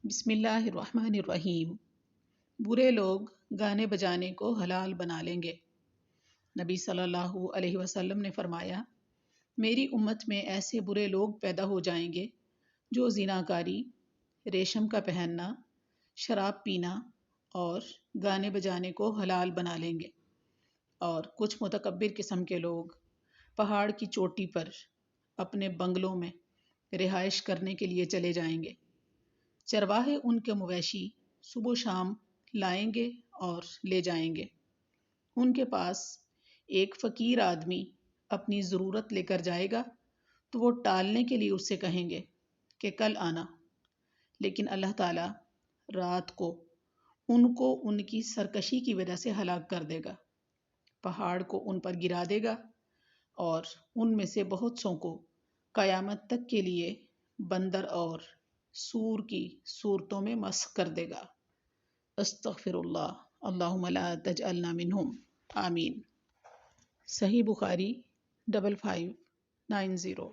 بسم اللہ الرحمن الرحیم۔ برے لوگ گانے بجانے کو حلال بنا لیں گے۔ نبی صلی اللہ علیہ وسلم نے فرمایا، میری امت میں ایسے برے لوگ پیدا ہو جائیں گے جو زناکاری، ریشم کا پہننا، شراب پینا اور گانے بجانے کو حلال بنا لیں گے، اور کچھ متکبر قسم کے لوگ پہاڑ کی چوٹی پر اپنے بنگلوں میں رہائش کرنے کے لیے چلے جائیں گے۔ چرواہے ان کے مویشی صبح و شام لائیں گے اور لے جائیں گے۔ ان کے پاس ایک فقیر آدمی اپنی ضرورت لے کر جائے گا تو وہ ٹالنے کے لیے اس سے کہیں گے کہ کل آنا، لیکن اللہ تعالیٰ رات کو ان کی سرکشی کی وجہ سے ہلاک کر دے گا، پہاڑ کو ان پر گرا دے گا اور ان میں سے بہت سوں کو قیامت تک کے لیے بندر اور سور کی صورتوں میں مسخ کر دے گا۔ استغفر اللہ، اللہم لا تجعلنا منہم، آمین۔ صحیح بخاری 5590۔